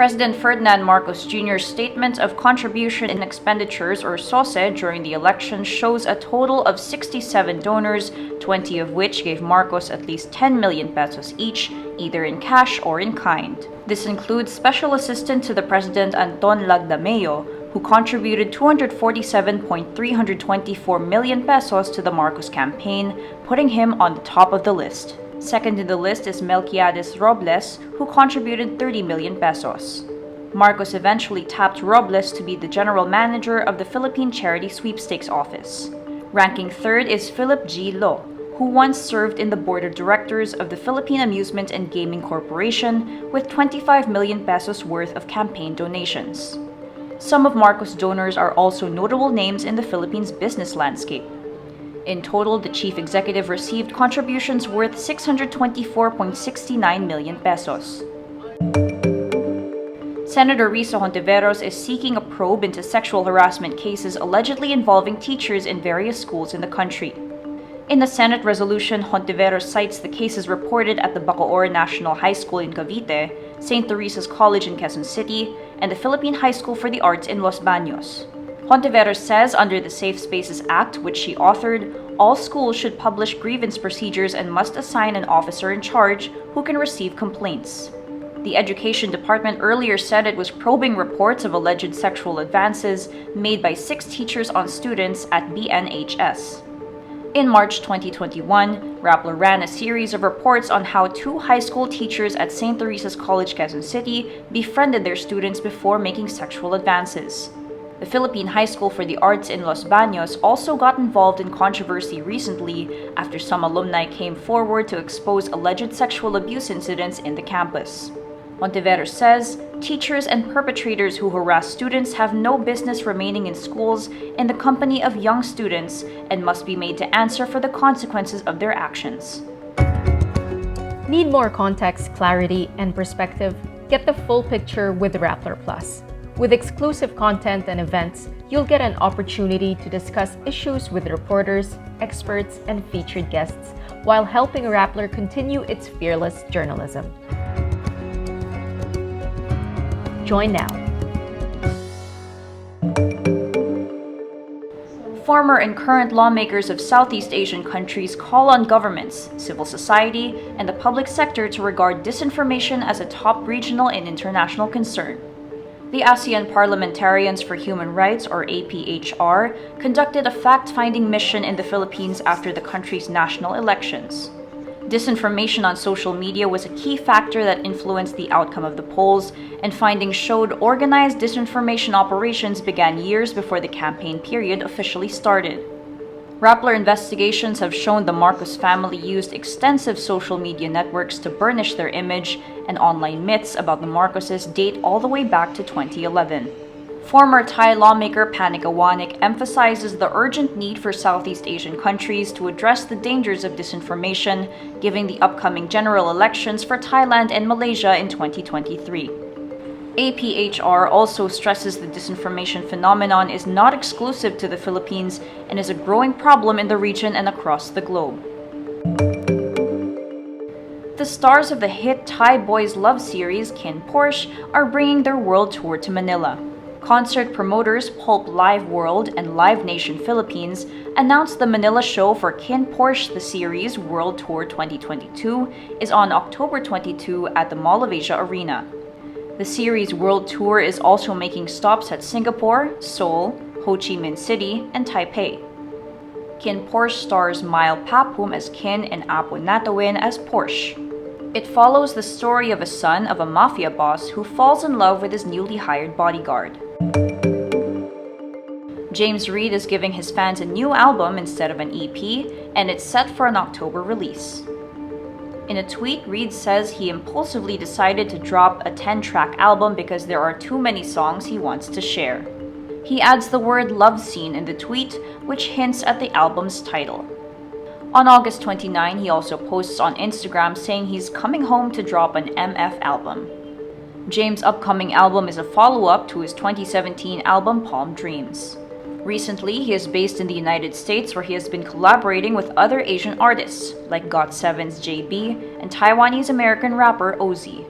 President Ferdinand Marcos Jr.'s Statement of Contribution and Expenditures, or SOSE, during the election shows a total of 67 donors, 20 of which gave Marcos at least 10 million pesos each, either in cash or in kind. This includes Special Assistant to the President Anton Lagdameo, who contributed 247.324 million pesos to the Marcos campaign, putting him on the top of the list. Second in the list is Melquiades Robles, who contributed 30 million pesos. Marcos eventually tapped Robles to be the general manager of the Philippine Charity Sweepstakes Office. Ranking third is Philip G. Lo, who once served in the board of directors of the Philippine Amusement and Gaming Corporation with 25 million pesos worth of campaign donations. Some of Marcos' donors are also notable names in the Philippines business landscape. In total, the chief executive received contributions worth 624.69 million pesos. Senator Sen Hontiveros is seeking a probe into sexual harassment cases allegedly involving teachers in various schools in the country. In the Senate resolution, Hontiveros cites the cases reported at the Bacoor National High School in Cavite, St. Teresa's College in Quezon City, and the Philippine High School for the Arts in Los Baños. Hontiveros says under the Safe Spaces Act, which she authored, all schools should publish grievance procedures and must assign an officer in charge who can receive complaints. The Education Department earlier said it was probing reports of alleged sexual advances made by 6 teachers on students at BNHS. In March 2021, Rappler ran a series of reports on how 2 high school teachers at St. Teresa's College, Quezon City befriended their students before making sexual advances. The Philippine High School for the Arts in Los Baños also got involved in controversy recently after some alumni came forward to expose alleged sexual abuse incidents in the campus. Hontiveros says, teachers and perpetrators who harass students have no business remaining in schools in the company of young students and must be made to answer for the consequences of their actions. Need more context, clarity, and perspective? Get the full picture with Rappler Plus. With exclusive content and events, you'll get an opportunity to discuss issues with reporters, experts, and featured guests while helping Rappler continue its fearless journalism. Join now. Former and current lawmakers of Southeast Asian countries call on governments, civil society, and the public sector to regard disinformation as a top regional and international concern. The ASEAN Parliamentarians for Human Rights, or APHR, conducted a fact-finding mission in the Philippines after the country's national elections. Disinformation on social media was a key factor that influenced the outcome of the polls, and findings showed organized disinformation operations began years before the campaign period officially started. Rappler investigations have shown the Marcos family used extensive social media networks to burnish their image, and online myths about the Marcoses date all the way back to 2011. Former Thai lawmaker Panik Awanik emphasizes the urgent need for Southeast Asian countries to address the dangers of disinformation, given the upcoming general elections for Thailand and Malaysia in 2023. APHR also stresses the disinformation phenomenon is not exclusive to the Philippines and is a growing problem in the region and across the globe. The stars of the hit Thai boys love series KinnPorsche are bringing their world tour to Manila. Concert promoters Pulp Live World and Live Nation Philippines announced the Manila show for KinnPorsche The Series World Tour 2022 is on October 22 at the Mall of Asia Arena. The series World Tour is also making stops at Singapore, Seoul, Ho Chi Minh City, and Taipei. KinnPorsche stars Mile Papum as Kinn and Apo Natawin as Porsche. It follows the story of a son of a mafia boss who falls in love with his newly hired bodyguard. James Reid is giving his fans a new album instead of an EP, and it's set for an October release. In a tweet, Reid says he impulsively decided to drop a 10-track album because there are too many songs he wants to share. He adds the word love scene in the tweet, which hints at the album's title. On August 29, he also posts on Instagram saying he's coming home to drop an MF album. James' upcoming album is a follow-up to his 2017 album Palm Dreams. Recently, he is based in the United States where he has been collaborating with other Asian artists like GOT7's JB and Taiwanese-American rapper Ozzy.